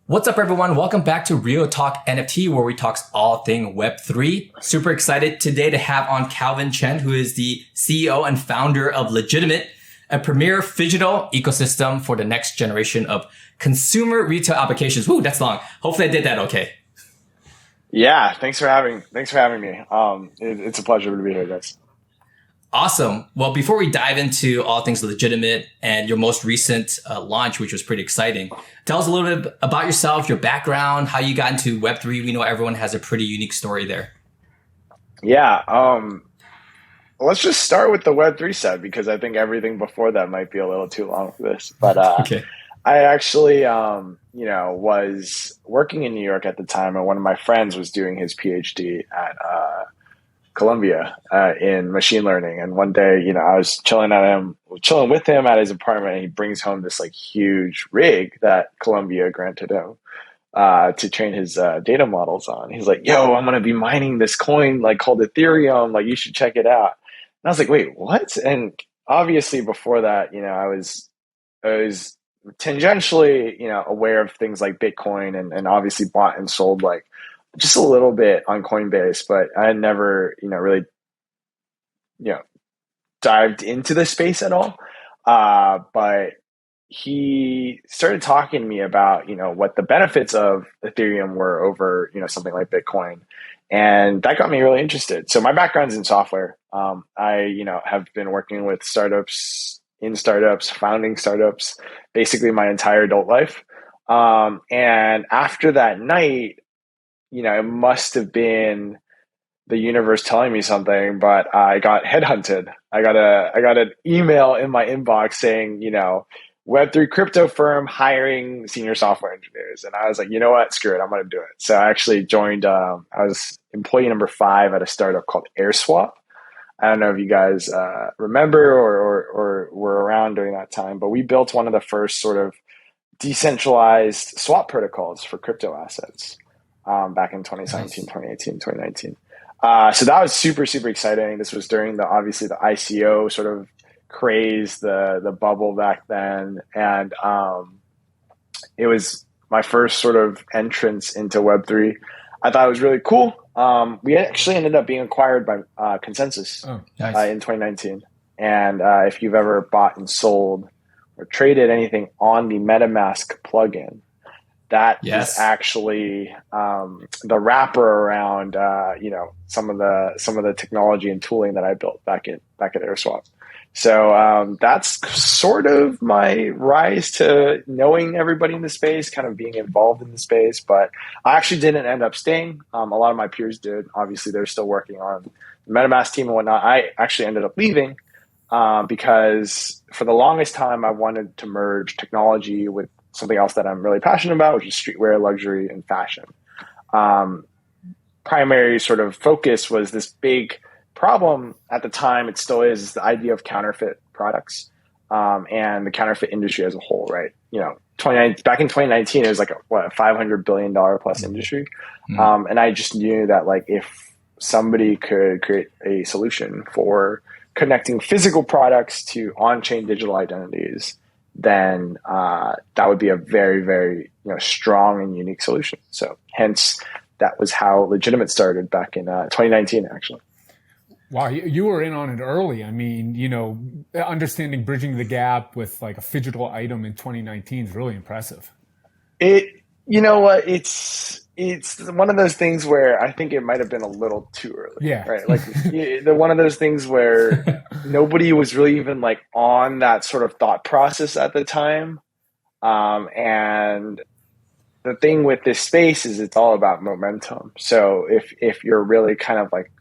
What's up, everyone? Welcome back to Real Talk NFT, where we talk all thing Web3. Super excited today to have on Calvin Chen, who is the CEO and founder of Legitimate, a premier phygital ecosystem for the next generation of consumer retail applications. Woo, that's long. Hopefully I did that okay. Yeah, thanks for having me. It's a pleasure to be here, guys. Awesome. Well, before we dive into all things Legitimate and your most recent launch, which was pretty exciting, tell us a little bit about yourself, your background, how you got into Web3. We know everyone has a pretty unique story there. Yeah, let's just start with the Web3 side because I think everything before that might be a little too long for this. But Okay. I actually, was working in New York at the time, and one of my friends was doing his PhD at Columbia in machine learning. And one day, I was chilling with him at his apartment, and he brings home this like huge rig that Columbia granted him to train his data models on. He's like, "Yo, I'm gonna be mining this coin like called Ethereum. Like, you should check it out." And I was like, "Wait, what?" And obviously, before that, I was tangentially, aware of things like Bitcoin and obviously bought and sold like just a little bit on Coinbase, but I had never, really, dived into the space at all. But he started talking to me about, what the benefits of Ethereum were over, something like Bitcoin. And that got me really interested. So my background's in software. I, have been working with startups, founding startups, basically my entire adult life. And after that night, it must have been the universe telling me something, but I got headhunted. I got an email in my inbox saying, Web3 crypto firm hiring senior software engineers. And I was like, you know what? Screw it. I'm going to do it. So I actually joined, I was employee number 5 at a startup called AirSwap. I don't know if you guys remember or were around during that time, but we built one of the first sort of decentralized swap protocols for crypto assets back in 2017, 2018, 2019. So that was super, super exciting. This was during obviously the ICO sort of craze, the bubble back then. And it was my first sort of entrance into Web3. I thought it was really cool. We actually ended up being acquired by Consensus in 2019. And if you've ever bought and sold or traded anything on the MetaMask plugin, that is actually the wrapper around some of the technology and tooling that I built back at AirSwap. So that's sort of my rise to knowing everybody in the space, kind of being involved in the space. But I actually didn't end up staying. A lot of my peers did. Obviously, they're still working on the MetaMask team and whatnot. I actually ended up leaving because for the longest time, I wanted to merge technology with something else that I'm really passionate about, which is streetwear, luxury, and fashion. Primary sort of focus was this big problem at the time. It still is the idea of counterfeit products and the counterfeit industry as a whole, right? Back in 2019, it was like a $500 billion plus industry. And I just knew that like if somebody could create a solution for connecting physical products to on-chain digital identities, then that would be a very, very strong and unique solution. So hence, that was how Legitimate started back in 2019, actually. Wow, you were in on it early. I mean, understanding bridging the gap with like a phygital item in 2019 is really impressive. You know what? It's one of those things where I think it might have been a little too early. Yeah. Right. Like one of those things where nobody was really even like on that sort of thought process at the time. And the thing with this space is it's all about momentum. So if you're really kind of like,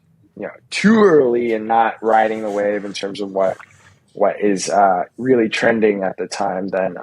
too early and not riding the wave in terms of what is really trending at the time, then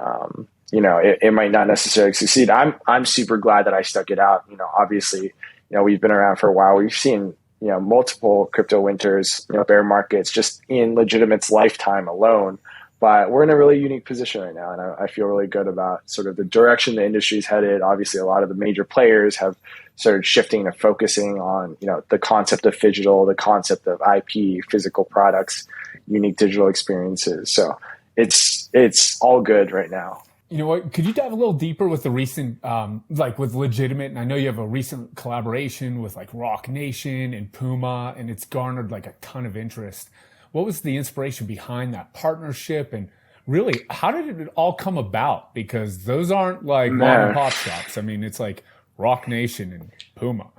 it might not necessarily succeed. I'm super glad that I stuck it out. Obviously, we've been around for a while. We've seen multiple crypto winters, bear markets just in Legitimate's lifetime alone. But we're in a really unique position right now, and I feel really good about sort of the direction the industry's headed. Obviously, a lot of the major players have started shifting to focusing on, the concept of phygital, the concept of IP, physical products, unique digital experiences. So it's all good right now. You know what? Could you dive a little deeper with the recent, like with Legitimate? And I know you have a recent collaboration with like Roc Nation and PUMA, and it's garnered like a ton of interest. What was the inspiration behind that partnership? And really, how did it all come about? Because those aren't like mom and pop shops. I mean, it's like Roc Nation and PUMA.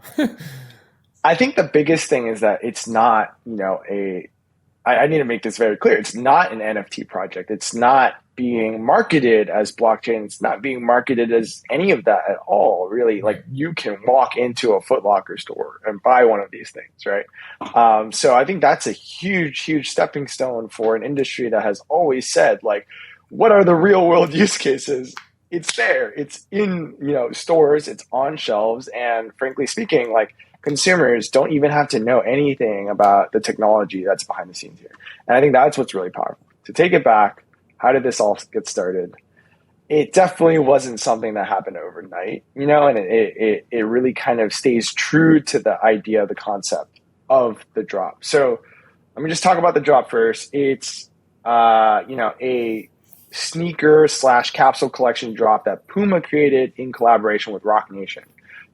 I think the biggest thing is that it's not, I need to make this very clear. It's not an NFT project. It's not being marketed as blockchain. It's not being marketed as any of that at all, really. Like, you can walk into a Foot Locker store and buy one of these things, right? So I think that's a huge, huge stepping stone for an industry that has always said, like, what are the real world use cases? It's there. It's in, stores. It's on shelves. And frankly speaking, like, consumers don't even have to know anything about the technology that's behind the scenes here. And I think that's what's really powerful. To take it back, how did this all get started? It definitely wasn't something that happened overnight, and it really kind of stays true to the idea, the concept of the drop. So let me just talk about the drop first. It's, a sneaker / capsule collection drop that PUMA created in collaboration with Roc Nation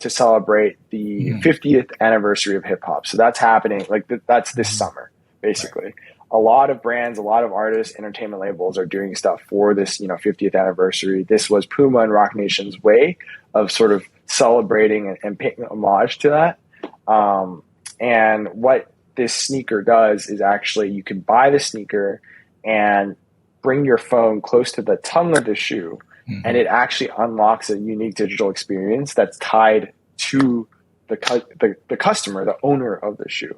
to celebrate the 50th anniversary of hip hop. So that's happening. That's this summer, basically. Right. A lot of brands, a lot of artists, entertainment labels are doing stuff for this, 50th anniversary. This was PUMA and Roc Nation's way of sort of celebrating and paying homage to that. And what this sneaker does is actually you can buy the sneaker and bring your phone close to the tongue of the shoe, and it actually unlocks a unique digital experience that's tied to the customer, the owner of the shoe.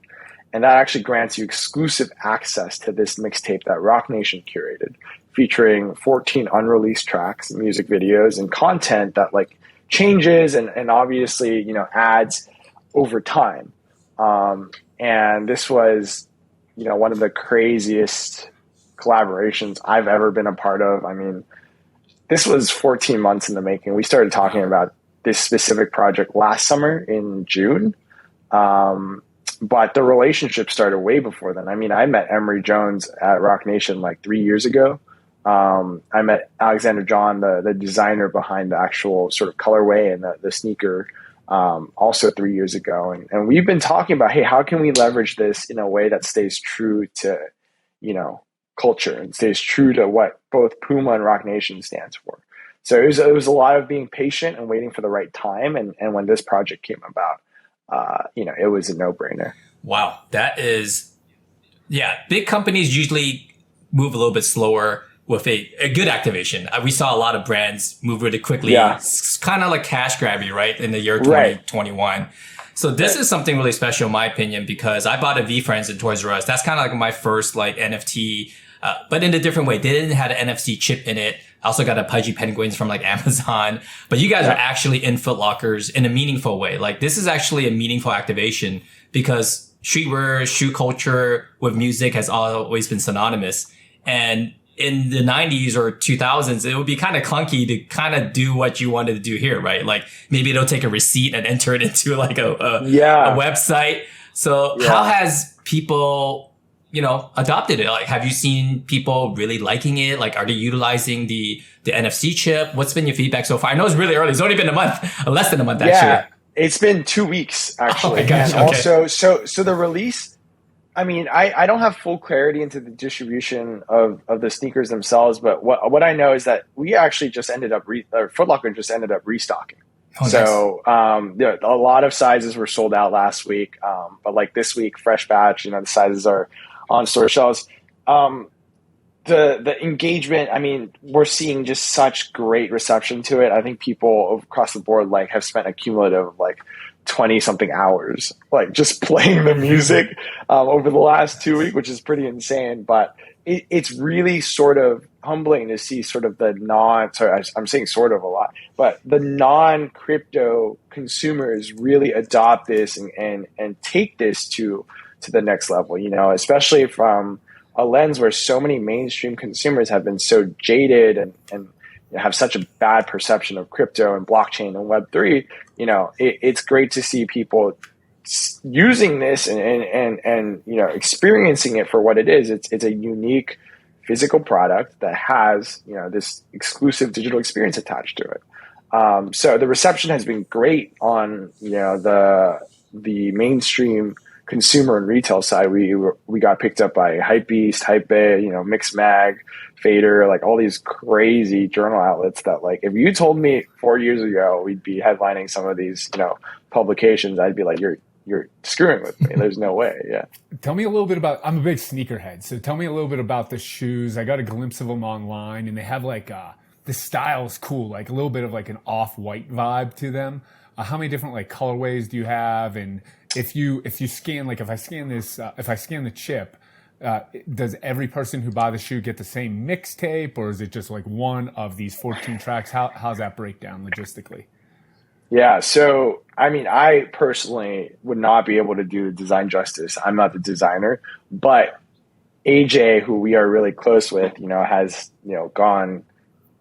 And that actually grants you exclusive access to this mixtape that Roc Nation curated, featuring 14 unreleased tracks, music videos, and content that like changes and obviously, adds over time. And this was, one of the craziest collaborations I've ever been a part of. I mean, this was 14 months in the making. We started talking about this specific project last summer in June. But the relationship started way before then. I mean, I met Emery Jones at Roc Nation like 3 years ago. I met Alexander John, the designer behind the actual sort of colorway and the sneaker, also 3 years ago. And we've been talking about, hey, how can we leverage this in a way that stays true to, culture and stays true to what both PUMA and Roc Nation stands for. So it was a lot of being patient and waiting for the right time. And when this project came about, it was a no-brainer. Wow. That is, big companies usually move a little bit slower with a good activation. We saw a lot of brands move really quickly. Yeah. It's kind of like cash grabby, right? In the year 2021. So this is something really special in my opinion, because I bought a V-Friends in Toys R Us. That's kind of like my first like NFT, but in a different way. They didn't have an NFC chip in it. I also got a Pudgy Penguins from like Amazon, but you guys are actually in Foot Lockers in a meaningful way. Like this is actually a meaningful activation, because streetwear, shoe culture with music has always been synonymous. And in the 90s or 2000s, it would be kind of clunky to kind of do what you wanted to do here, right? Like maybe they'll take a receipt and enter it into like a website. So how has people, adopted it? Like, have you seen people really liking it? Like, are they utilizing the NFC chip? What's been your feedback so far? I know it's really early. It's only been a month, less than a month, actually. It's been 2 weeks, actually. Oh my gosh, and also, so the release, I mean, I don't have full clarity into the distribution of the sneakers themselves, but what I know is that we actually just ended up, Foot Locker just ended up restocking. Oh, so nice. A lot of sizes were sold out last week, but like this week, fresh batch, the sizes are on store shelves. The engagement, I mean, we're seeing just such great reception to it. I think people across the board like have spent a cumulative like 20 something hours like just playing the music over the last 2 weeks, which is pretty insane. But it's really sort of humbling to see sort of I'm saying sort of a lot, but the non-crypto consumers really adopt this and take this to the next level, especially from a lens where so many mainstream consumers have been so jaded and have such a bad perception of crypto and blockchain and Web3. It's great to see people using this and experiencing it for what it is. It's a unique physical product that has, this exclusive digital experience attached to it. So the reception has been great on, the mainstream consumer and retail side. We got picked up by Hypebeast, Hypebae, Mixmag, Fader, like all these crazy journal outlets that, like, if you told me 4 years ago we'd be headlining some of these, publications, I'd be like, you're screwing with me. There's no way. Yeah. Tell me a little bit about, I'm a big sneakerhead, so tell me a little bit about the shoes. I got a glimpse of them online, and they have like, the style is cool, like a little bit of like an off-white vibe to them. How many different like colorways do you have? And if you scan, like if I scan the chip, does every person who buy the shoe get the same mixtape, or is it just like one of these 14 tracks? How's that break down logistically? Yeah. So, I mean, I personally would not be able to do the design justice. I'm not the designer, but AJ, who we are really close with, has, gone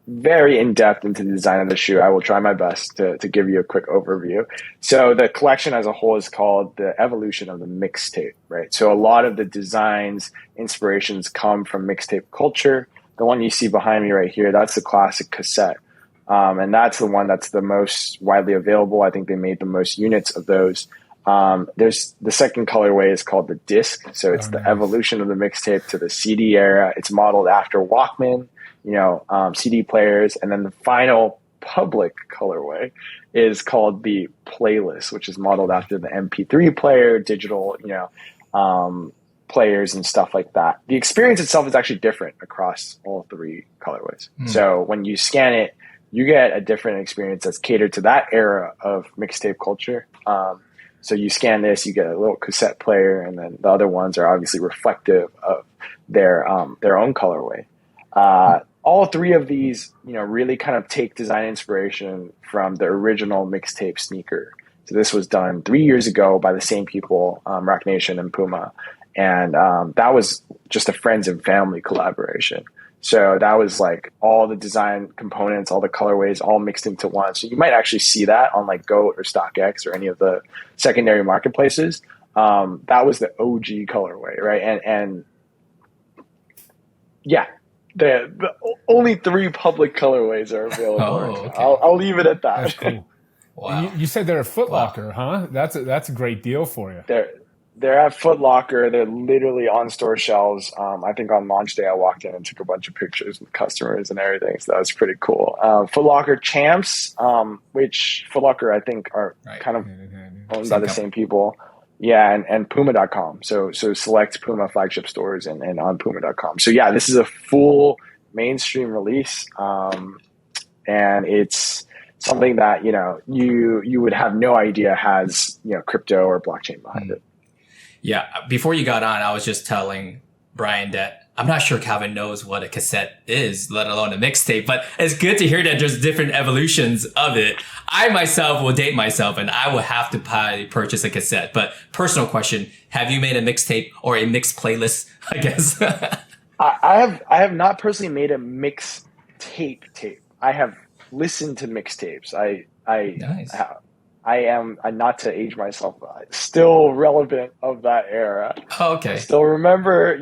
very in-depth into the design of the shoe. I will try my best to give you a quick overview. So the collection as a whole is called the evolution of the mixtape, right? So a lot of the designs, inspirations come from mixtape culture. The one you see behind me right here, that's the classic cassette. And that's the one that's the most widely available. I think they made the most units of those. There's the second colorway is called the disc. So it's the evolution of the mixtape to the CD era. It's modeled after Walkman, CD players. And then the final public colorway is called the playlist, which is modeled after the MP3 player, digital, players and stuff like that. The experience itself is actually different across all three colorways. So when you scan it, you get a different experience that's catered to that era of mixtape culture. So you scan this, you get a little cassette player, and then the other ones are obviously reflective of their own colorway. All three of these, really kind of take design inspiration from the original mixtape sneaker. So this was done 3 years ago by the same people, Roc Nation and PUMA. And that was just a friends and family collaboration. So that was like all the design components, all the colorways, all mixed into one. So you might actually see that on like GOAT or StockX or any of the secondary marketplaces. That was the OG colorway, right? And yeah, the only 3 public colorways are available. Oh, okay. I'll leave it at that. That's cool. Wow. You said they're a Foot Locker, huh? That's a great deal for you. They're at Foot Locker. They're literally on store shelves. I think on launch day, I walked in and took a bunch of pictures with customers and everything. So that was pretty cool. Foot Locker Champs, which Foot Locker, I think, are kind of owned by the same people. Yeah, and PUMA.com. So select PUMA flagship stores and on PUMA.com. So yeah, this is a full mainstream release. And it's something that, you would have no idea has, crypto or blockchain behind it. Yeah. Before you got on, I was just telling Brian that I'm not sure Calvin knows what a cassette is, let alone a mixtape, but it's good to hear that there's different evolutions of it. I myself will date myself and I will have to purchase a cassette. But personal question, have you made a mixtape or a mixed playlist, I guess? I have not personally made a mixtape tape. I have listened to mixtapes. Nice. I'm not to age myself, still relevant of that era. Oh, okay. I still remember,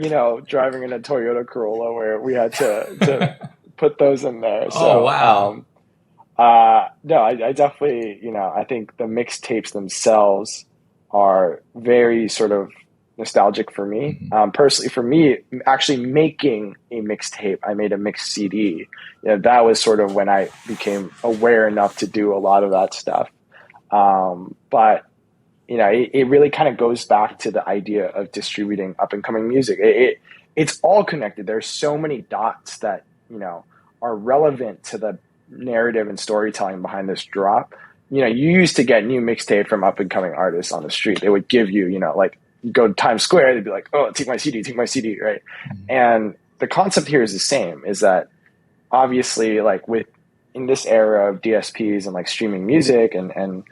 driving in a Toyota Corolla where we had to put those in there. So, oh, wow. No, I definitely, I think the mixtapes themselves are very sort of nostalgic for me. Personally, for me, actually making a mixtape, I made a mixed CD. That was sort of when I became aware enough to do a lot of that stuff. But it really kind of goes back to the idea of distributing up and coming music. It's all connected. There's so many dots that, are relevant to the narrative and storytelling behind this drop. You used to get new mixtape from up and coming artists on the street. They would give you, like you go to Times Square, they'd be like, oh, take my CD, right? And the concept here is the same, is that obviously like in this era of DSPs and like streaming music and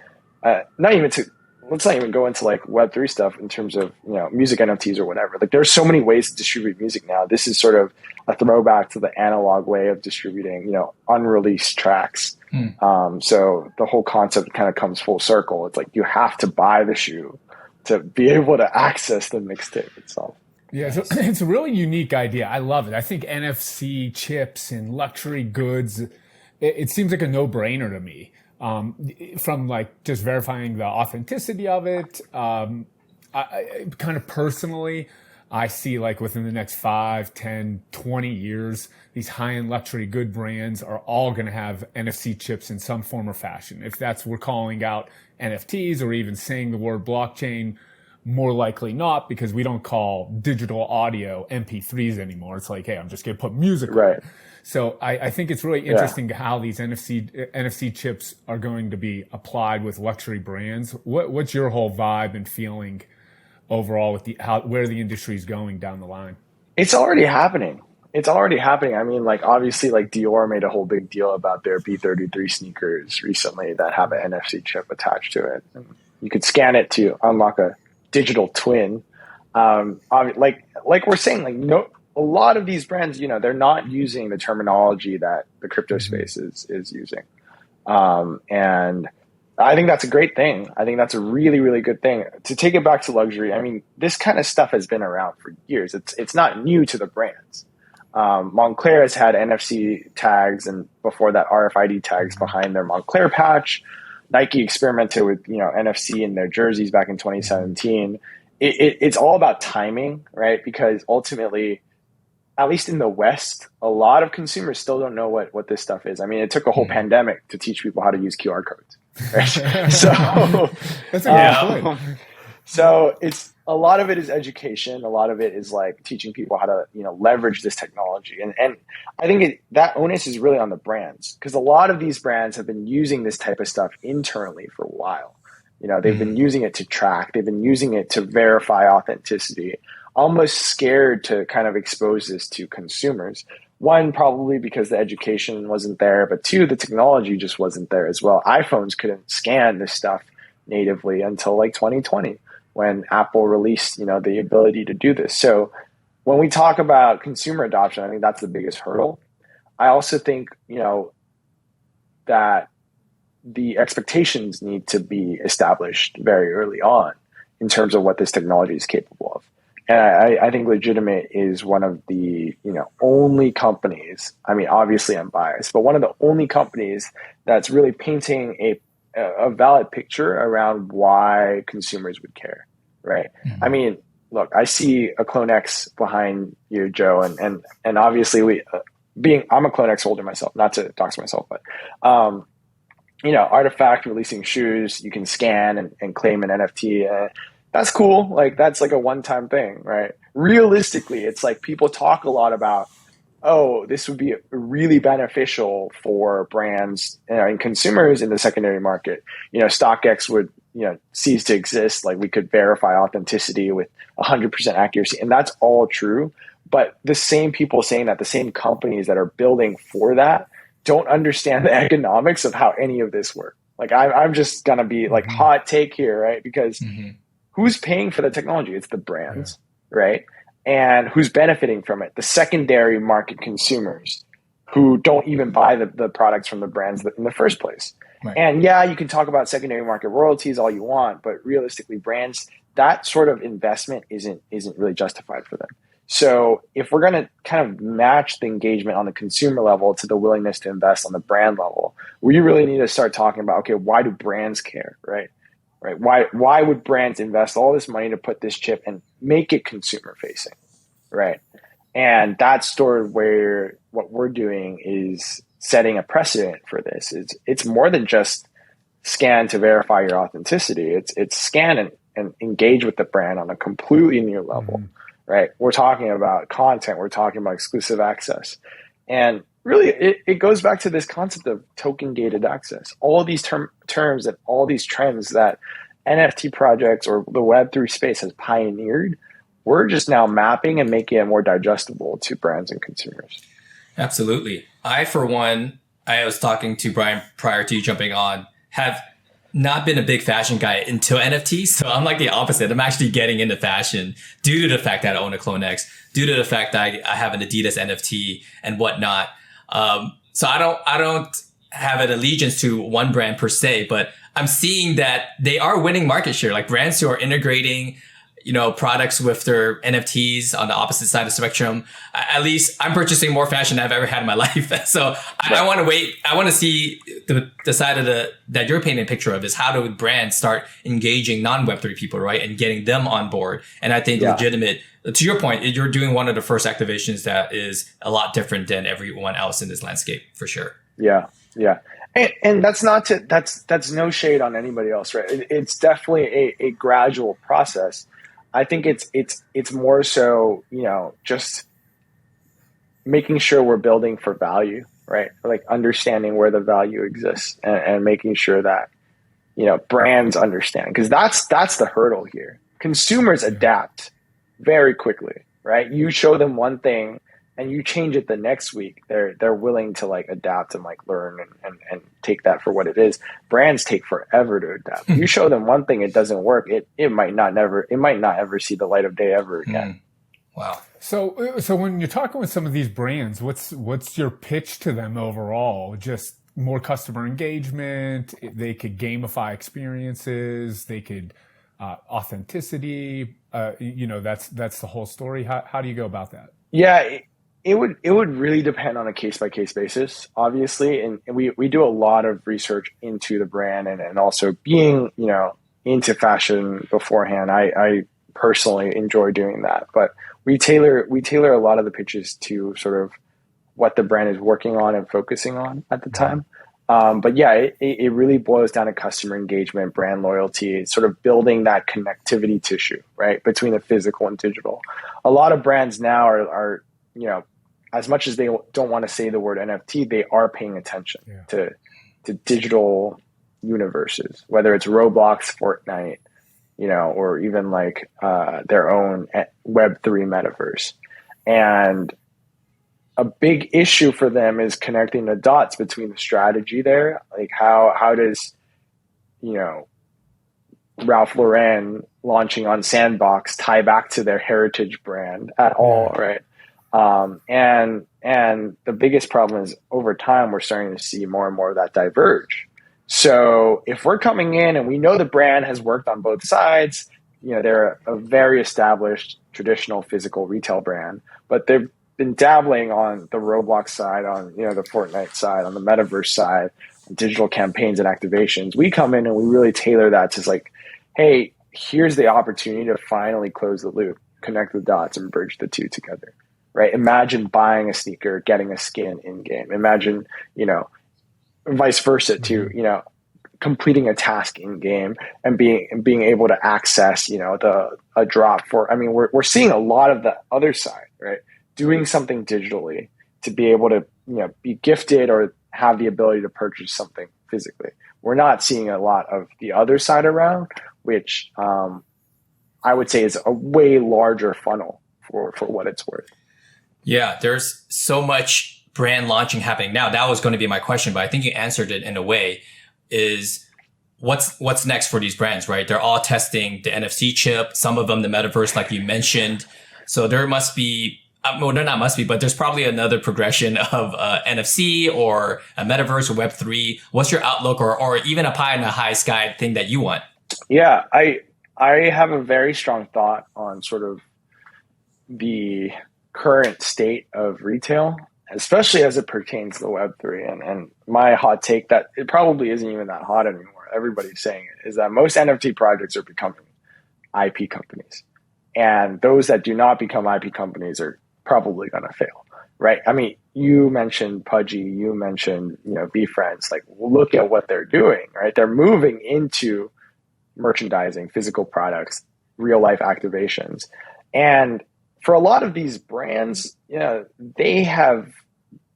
let's not even go into like Web3 stuff in terms of, music NFTs or whatever. Like there's so many ways to distribute music now. This is sort of a throwback to the analog way of distributing, unreleased tracks. So the whole concept kind of comes full circle. It's like you have to buy the shoe to be able to access the mixtape itself. Yeah, so it's a really unique idea. I love it. I think NFC chips and luxury goods, it seems like a no-brainer to me. From like just verifying the authenticity of it, I kind of personally, I see like within the next 5, 10, 20 years, these high-end luxury good brands are all going to have NFC chips in some form or fashion. If that's we're calling out NFTs or even saying the word blockchain, more likely not, because we don't call digital audio MP3s anymore. It's like, hey, I'm just going to put music on it. So I think it's really interesting how these NFC chips are going to be applied with luxury brands. What's your whole vibe and feeling overall with where the industry is going down the line? It's already happening. I mean, like, obviously, like, Dior made a whole big deal about their B33 sneakers recently that have an NFC chip attached to it. And you could scan it to unlock a digital twin. Like we're saying, like, a lot of these brands, they're not using the terminology that the crypto space is using. And I think that's a great thing. I think that's a really, really good thing. To take it back to luxury, I mean, this kind of stuff has been around for years. It's not new to the brands. Moncler has had NFC tags, and before that, RFID tags behind their Moncler patch. Nike experimented with NFC in their jerseys back in 2017. It's all about timing, right? Because ultimately, at least in the West, a lot of consumers still don't know what this stuff is. I mean, it took a whole pandemic to teach people how to use QR codes. Right? So that's a good point. So a lot of it is education. A lot of it is like teaching people how to leverage this technology. And I think that onus is really on the brands, because a lot of these brands have been using this type of stuff internally for a while. They've been using it to track. They've been using it to verify authenticity, almost scared to kind of expose this to consumers. One, probably because the education wasn't there, but two, the technology just wasn't there as well. iPhones couldn't scan this stuff natively until like 2020, when Apple released, the ability to do this. So when we talk about consumer adoption, I think that's the biggest hurdle. I also think, that the expectations need to be established very early on in terms of what this technology is capable of. And I think Legitimate is one of the only companies, I mean, obviously I'm biased, but one of the only companies that's really painting a valid picture around why consumers would care, right? Mm-hmm. I mean, look, I see a Clone X behind you, Joe, and obviously I'm a Clone X holder myself, not to dox myself, but Artifact releasing shoes, you can scan and claim an NFT. That's cool. Like, that's like a one-time thing, right? Realistically, it's like people talk a lot about, this would be really beneficial for brands and consumers in the secondary market. StockX would, cease to exist. Like, we could verify authenticity with 100% accuracy. And that's all true. But the same people saying that, the same companies that are building for that, don't understand the economics of how any of this works. Like, I'm just going to be like hot take here, right? Because who's paying for the technology? It's the brands, right? And who's benefiting from it? The secondary market consumers who don't even buy the products from the brands in the first place. Right. And you can talk about secondary market royalties all you want, but realistically, brands, that sort of investment isn't really justified for them. So if we're going to kind of match the engagement on the consumer level to the willingness to invest on the brand level, we really need to start talking about, okay, why do brands care, right? Right? Why would brands invest all this money to put this chip and make it consumer facing, right? And that's sort of where what we're doing is setting a precedent for this. It's more than just scan to verify your authenticity. It's scan and engage with the brand on a completely new level. Right? We're talking about content. We're talking about exclusive access. And really, it goes back to this concept of token gated access. All of these terms and all these trends that NFT projects or the Web3 space has pioneered, we're just now mapping and making it more digestible to brands and consumers. Absolutely. For one, I was talking to Brian prior to you jumping on, have not been a big fashion guy until NFTs. So I'm like the opposite. I'm actually getting into fashion due to the fact that I own a Clone X, due to the fact that I have an Adidas NFT and whatnot. So I don't have an allegiance to one brand per se, but I'm seeing that they are winning market share, like brands who are integrating, products with their NFTs on the opposite side of the spectrum. At least I'm purchasing more fashion than I've ever had in my life. So I want to wait. I want to see the side of that you're painting a picture of is how do brands start engaging non-Web3 people, right? And getting them on board. And I think legitimate, to your point, you're doing one of the first activations that is a lot different than everyone else in this landscape for sure. Yeah. Yeah. And that's that's no shade on anybody else, right? It's definitely a gradual process. I think it's more so, just making sure we're building for value, right? Like understanding where the value exists and making sure that, brands understand, because that's the hurdle here. Consumers adapt very quickly, right? You show them one thing and you change it the next week, they're willing to like adapt and like learn and take that for what it is. Brands take forever to adapt. You show them one thing, it doesn't work. It might not ever see the light of day ever again. Wow. So when you're talking with some of these brands, what's your pitch to them overall? Just more customer engagement. They could gamify experiences. They could authenticity. That's the whole story. How do you go about that? Yeah. It would really depend on a case-by-case basis, obviously. And we do a lot of research into the brand and also being, into fashion beforehand. I personally enjoy doing that, but we tailor a lot of the pitches to sort of what the brand is working on and focusing on at the time. But yeah, it really boils down to customer engagement, brand loyalty, sort of building that connectivity tissue, right, between the physical and digital. A lot of brands now are as much as they don't want to say the word NFT, they are paying attention to digital universes, whether it's Roblox, Fortnite, or even like their own Web3 metaverse. And a big issue for them is connecting the dots between the strategy there. Like how does, Ralph Lauren launching on Sandbox tie back to their heritage brand at all, right? And the biggest problem is over time, we're starting to see more and more of that diverge. So if we're coming in and we know the brand has worked on both sides, they're a very established traditional physical retail brand, but they've been dabbling on the Roblox side, on, the Fortnite side, on the metaverse side, digital campaigns and activations. We come in and we really tailor that to like, hey, here's the opportunity to finally close the loop, connect the dots and bridge the two together. Right? Imagine buying a sneaker, getting a skin in game. Imagine, vice versa too, completing a task in game and being able to access, a drop for, we're seeing a lot of the other side, right? Doing something digitally to be able to, be gifted or have the ability to purchase something physically. We're not seeing a lot of the other side around, which I would say is a way larger funnel for what it's worth. Yeah, there's so much brand launching happening now. That was going to be my question, but I think you answered it in a way. Is what's next for these brands, right? They're all testing the NFC chip, some of them the metaverse, like you mentioned. So there must be, well, there not must be, but there's probably another progression of NFC or a metaverse or Web3. What's your outlook or even a pie in the high sky thing that you want? Yeah, I have a very strong thought on sort of the current state of retail, especially as it pertains to Web3. And my hot take that it probably isn't even that hot anymore, everybody's saying it, is that most NFT projects are becoming IP companies. And those that do not become IP companies are probably going to fail, right? You mentioned Pudgy, you mentioned, BeFriends, like look at what they're doing, right? They're moving into merchandising, physical products, real life activations. And for a lot of these brands, they have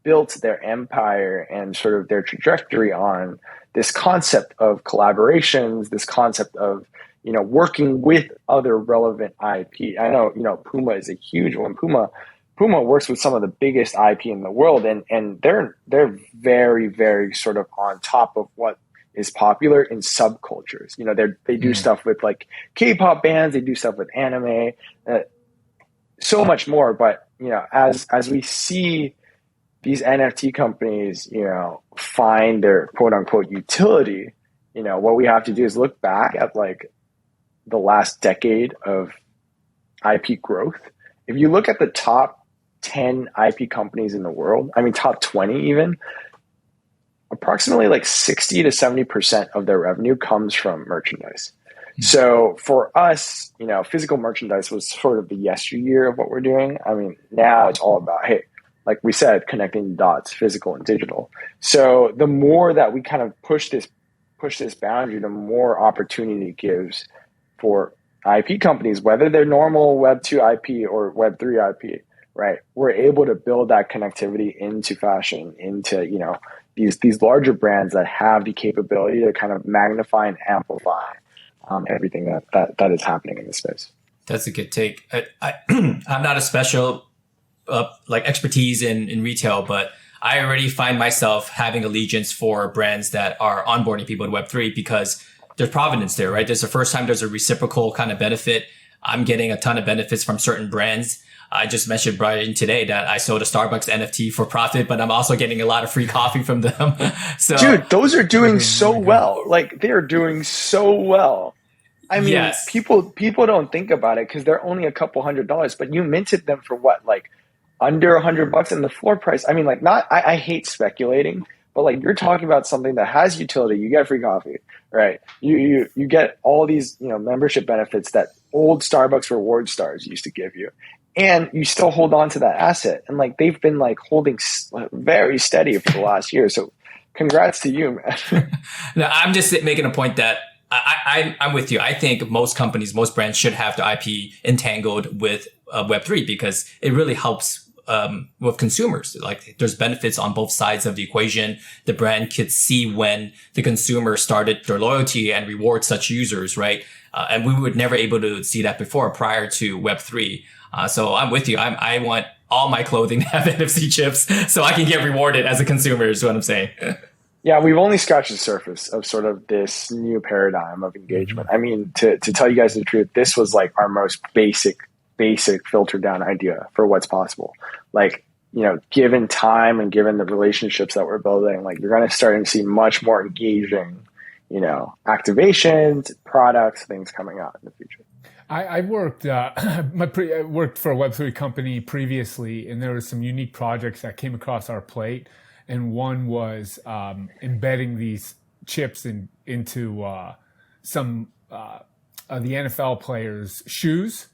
built their empire and sort of their trajectory on this concept of collaborations, this concept of, working with other relevant IP. I know, PUMA is a huge one. PUMA works with some of the biggest IP in the world, and they're very, very sort of on top of what is popular in subcultures. They do stuff with like K-pop bands, they do stuff with anime, so much more. But, as we see these NFT companies, find their quote unquote utility, what we have to do is look back at like the last decade of IP growth. If you look at the top 10 IP companies in the world, I mean, top 20 even, approximately like 60 to 70% of their revenue comes from merchandise. So for us, you know, physical merchandise was sort of the yesteryear of what we're doing. I mean, now it's all about, hey, like we said, connecting dots, physical and digital. So the more that we kind of push this boundary, the more opportunity it gives for IP companies, whether they're normal Web2 IP or Web3 IP, right? We're able to build that connectivity into fashion, into, you know, these larger brands that have the capability to kind of magnify and amplify everything that is happening in the space. That's a good take. I'm not a special like expertise in retail, but I already find myself having allegiance for brands that are onboarding people in Web3 because there's provenance there, right? There's the first time there's a reciprocal kind of benefit. I'm getting a ton of benefits from certain brands. I just mentioned Brian today that I sold a Starbucks NFT for profit, but I'm also getting a lot of free coffee from them. So, dude, those are doing so well. Like they're doing so well. I mean, yes. people don't think about it because they're only a couple $100, but you minted them for what, like under $100, and the floor price. I mean, like I hate speculating, but like you're talking about something that has utility. You get free coffee, right? You get all these, you know, membership benefits that old Starbucks reward stars used to give you. And you still hold on to that asset. And like, they've been like holding very steady for the last year. So congrats to you, man. No, I'm just making a point that I'm with you. I think most companies, most brands should have the IP entangled with Web3 because it really helps with consumers. Like there's benefits on both sides of the equation. The brand could see when the consumer started their loyalty and reward such users, right? And we were never able to see that before prior to Web3. So I'm with you. I want all my clothing to have NFC chips so I can get rewarded as a consumer is what I'm saying. Yeah, we've only scratched the surface of sort of this new paradigm of engagement. I mean, to tell you guys the truth, this was like our most basic filtered down idea for what's possible. Like, you know, given time and given the relationships that we're building, like you're going to start to see much more engaging, you know, activations, products, things coming out in the future. I worked I worked for a Web3 company previously, and there were some unique projects that came across our plate. And one was embedding these chips into some of the NFL players' shoes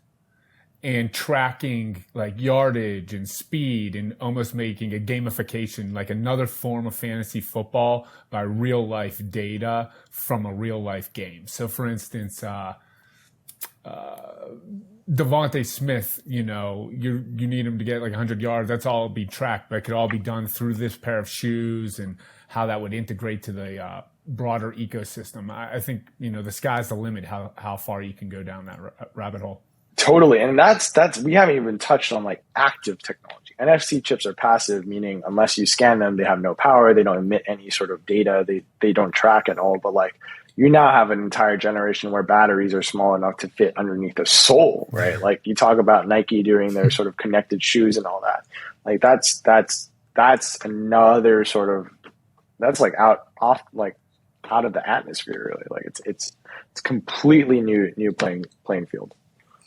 and tracking like yardage and speed and almost making a gamification, like another form of fantasy football by real life data from a real life game. So for instance, Devontae Smith, you know, you need him to get like 100 yards. That's all be tracked, but it could all be done through this pair of shoes and how that would integrate to the broader ecosystem. I think, you know, the sky's the limit how far you can go down that rabbit hole. Totally. And that's we haven't even touched on like active technology. NFC chips are passive, meaning unless you scan them, they have no power. They don't emit any sort of data. They don't track at all. But like, you now have an entire generation where batteries are small enough to fit underneath the sole, right? Like you talk about Nike doing their sort of connected shoes and all that. Like that's another sort of, that's like out of the atmosphere, really. Like it's completely new playing field.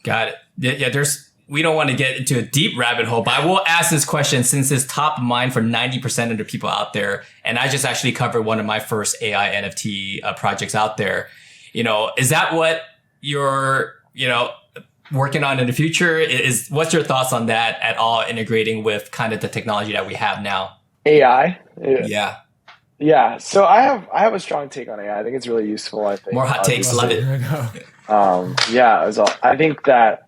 Got it. Yeah, we don't want to get into a deep rabbit hole, but I will ask this question since it's top of mind for 90% of the people out there. And I just actually covered one of my first AI NFT projects out there. You know, is that what you're, you know, working on in the future? What's your thoughts on that at all, integrating with kind of the technology that we have now? AI? Yeah. Yeah. So I have a strong take on AI. I think it's really useful. I think more hot takes. Love it. Yeah. I think that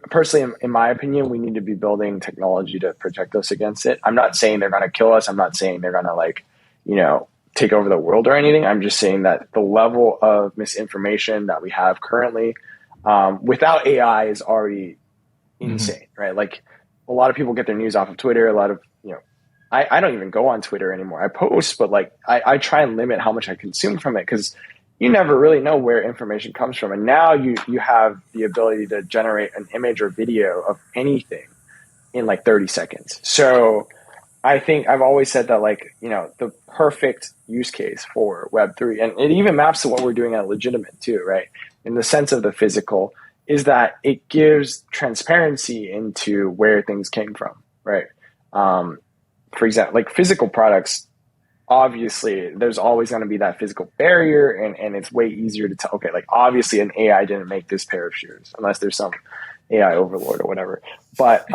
personally, in my opinion, we need to be building technology to protect us against it. I'm not saying they're going to kill us. I'm not saying they're going to like, you know, take over the world or anything. I'm just saying that the level of misinformation that we have currently without AI is already insane, right? Like a lot of people get their news off of Twitter. A lot of, you know, I don't even go on Twitter anymore. I post, but like I try and limit how much I consume from it because you never really know where information comes from. And now you have the ability to generate an image or video of anything in like 30 seconds. So I think I've always said that, like, you know, the perfect use case for Web3, and it even maps to what we're doing at Legitimate too, right? In the sense of the physical, is that it gives transparency into where things came from, right? For example, like physical products, obviously there's always going to be that physical barrier, and it's way easier to tell, okay, like obviously an AI didn't make this pair of shoes unless there's some AI overlord or whatever. But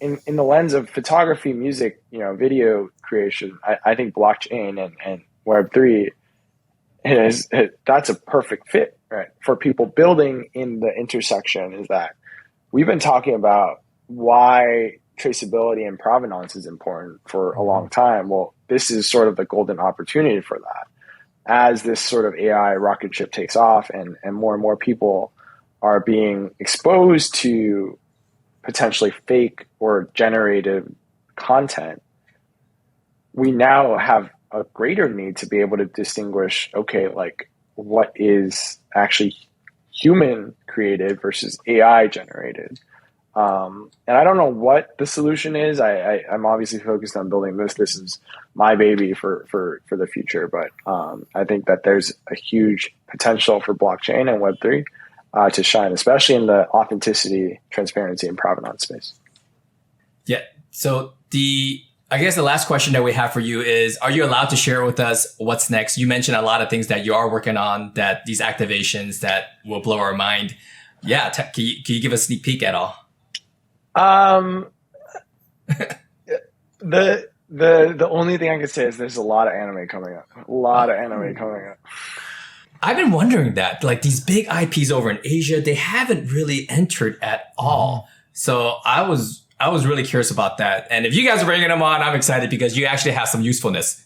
in the lens of photography, music, video creation, I think blockchain and Web3 that's a perfect fit, right? For people building in the intersection, is that we've been talking about why traceability and provenance is important for a long time. Well, this is sort of the golden opportunity for that. As this sort of AI rocket ship takes off and more people are being exposed to potentially fake or generated content, we now have a greater need to be able to distinguish, okay, like what is actually human created versus AI generated. And I don't know what the solution is. I'm obviously focused on building this. This is my baby for the future. But I think that there's a huge potential for blockchain and Web3 to shine, especially in the authenticity, transparency, and provenance space. Yeah. So I guess the last question that we have for you is, are you allowed to share with us what's next? You mentioned a lot of things that you are working on, that these activations that will blow our mind. Yeah. Can you give a sneak peek at all? The only thing I can say is there's a lot of anime coming up. I've been wondering that, like these big IPs over in Asia, they haven't really entered at all. So I was really curious about that. And if you guys are bringing them on, I'm excited because you actually have some usefulness.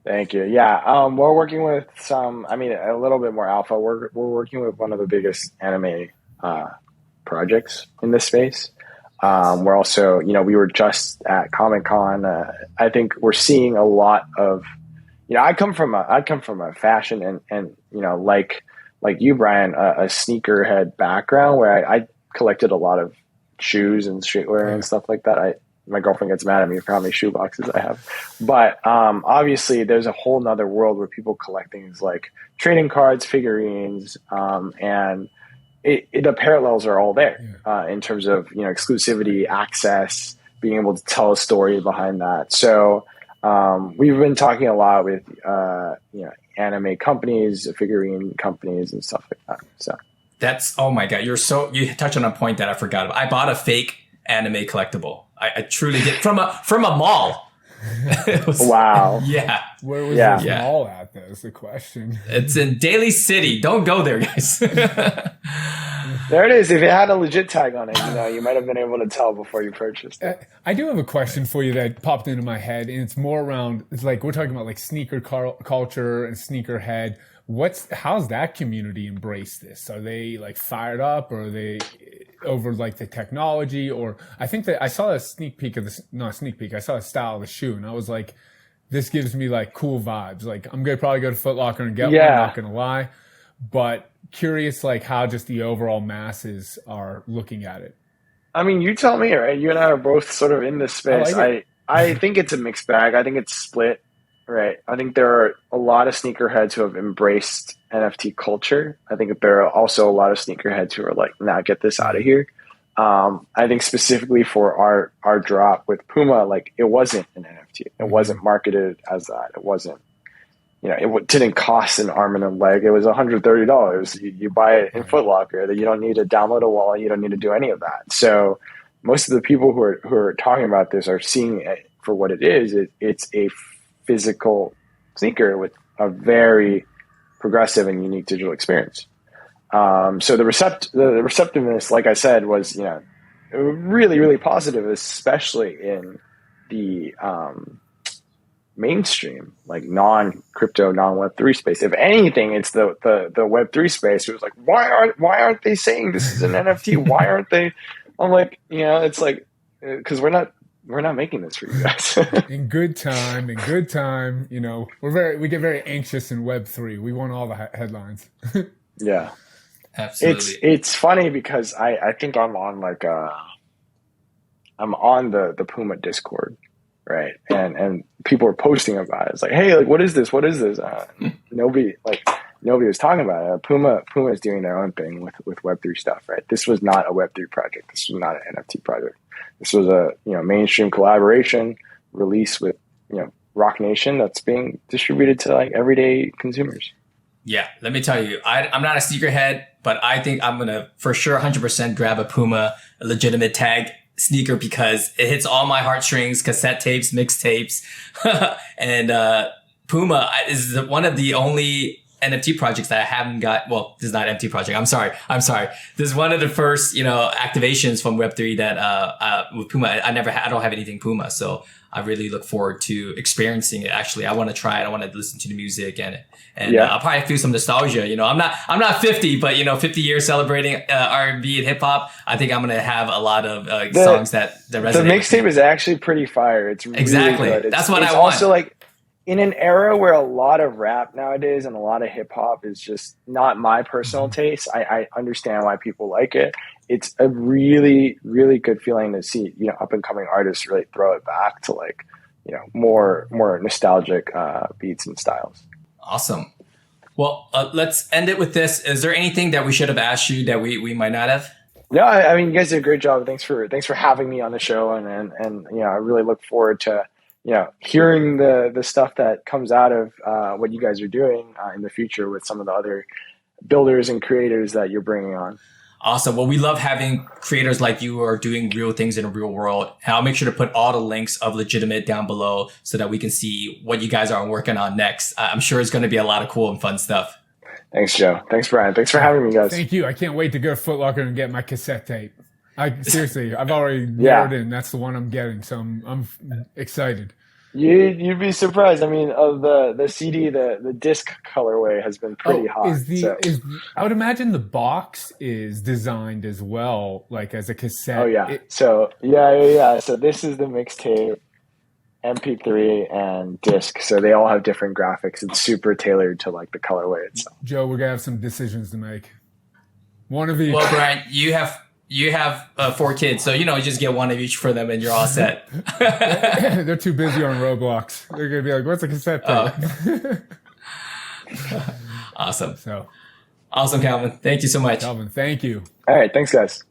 Thank you. Yeah. We're working with a little bit more alpha. We're working with one of the biggest anime, projects in this space. We're also, we were just at Comic-Con. I think we're seeing a lot of, I come from a fashion and like you, Brian, a sneakerhead background where I collected a lot of shoes and streetwear and stuff like that. My girlfriend gets mad at me for how many shoe boxes I have. But obviously there's a whole nother world where people collect things like trading cards, figurines, and the parallels are all there in terms of exclusivity, access, being able to tell a story behind that. So we've been talking a lot with anime companies, figurine companies, and stuff like that. So that's, oh my god, you touched on a point that I forgot about. I bought a fake anime collectible. I truly did from a mall. Wow. Yeah. Where was this mall at, though, is the question. It's in Daly City. Don't go there, guys. There it is. If it had a legit tag on it, you might have been able to tell before you purchased it. I do have a question for you that popped into my head, and it's more around, it's like we're talking about like sneaker culture and sneakerhead. How's that community embrace this? Are they like fired up, or are they over like the technology? Or I think that I saw a sneak peek of this, not a sneak peek, I saw a style of the shoe, and I was like, this gives me like cool vibes. Like I'm gonna probably go to Foot Locker and get one, not gonna lie. But curious like how just the overall masses are looking at it. I mean, you tell me, right? You and I are both sort of in this space. I think it's a mixed bag. I think it's split, right? I think there are a lot of sneakerheads who have embraced NFT culture. I think there are also a lot of sneakerheads who are like, nah, get this out of here. I think specifically for our drop with PUMA, like it wasn't an NFT. It wasn't marketed as that. It wasn't, it didn't cost an arm and a leg. It was $130. You buy it in Foot Locker. That you don't need to download a wallet. You don't need to do any of that. So most of the people who are talking about this are seeing it for what it is. It's a physical sneaker with a very progressive and unique digital experience. So the receptiveness, like I said, was really, really positive, especially in the mainstream, like non-crypto, non-Web3 space. If anything, it's the Web3 space. It was like, why aren't they saying this is an NFT? Why aren't they? I'm like, it's like, because we're not making this for you guys. in good time, we get very anxious in Web3. We want all the headlines. Yeah, absolutely. It's funny because I think I'm on I'm on the PUMA Discord. Right. And people are posting about it. It's like, hey, like, what is this? Nobody, like, nobody was talking about it. Puma is doing their own thing with Web3 stuff, right? This was not a Web3 project. This was not an NFT project. This was a mainstream collaboration release with Roc Nation that's being distributed to like everyday consumers. Yeah, let me tell you, I'm not a sneakerhead, but I think I'm gonna for sure 100% grab a PUMA legitimate tag sneaker because it hits all my heartstrings, cassette tapes, mixtapes, and PUMA is one of the only NFT projects that I haven't got. Well, this is not an NFT project. I'm sorry. This is one of the first, activations from Web3 that, with PUMA, I don't have anything PUMA. So I really look forward to experiencing it. Actually, I want to try it. I want to listen to the music and I'll probably feel some nostalgia. I'm not 50, but 50 years celebrating, R&B and hip hop. I think I'm going to have a lot of songs that resonate. The mixtape is actually pretty fire. It's really exactly good. That's what I want. It's also like, in an era where a lot of rap nowadays and a lot of hip hop is just not my personal taste, I understand why people like it. It's a really, really good feeling to see, up and coming artists really throw it back to like, more nostalgic beats and styles. Awesome. Well, let's end it with this. Is there anything that we should have asked you that we might not have? No, I mean, you guys did a great job. Thanks for having me on the show. And I really look forward to, hearing the stuff that comes out of what you guys are doing in the future with some of the other builders and creators that you're bringing on. Awesome. Well, we love having creators like you who are doing real things in the real world. And I'll make sure to put all the links of Legitimate down below so that we can see what you guys are working on next. I'm sure it's going to be a lot of cool and fun stuff. Thanks, Joe. Thanks, Brian. Thanks for having me, guys. Thank you. I can't wait to go to Foot Locker and get my cassette tape. Seriously, I've already narrowed in. That's the one I'm getting. So I'm excited. You'd be surprised. I mean, of the CD, the disc colorway has been pretty hot. I would imagine the box is designed as well, like as a cassette. Oh yeah. So this is the mixtape, MP3, and disc. So they all have different graphics. It's super tailored to like the colorway itself. Joe, we're gonna have some decisions to make. One of each. Well, Brian, you have 4 kids, so you just get one of each for them, and you're all set. They're too busy on Roblox. They're gonna be like, "What's a cassette tape?" Awesome, Calvin. Thank you so much. Calvin, thank you. All right, thanks, guys.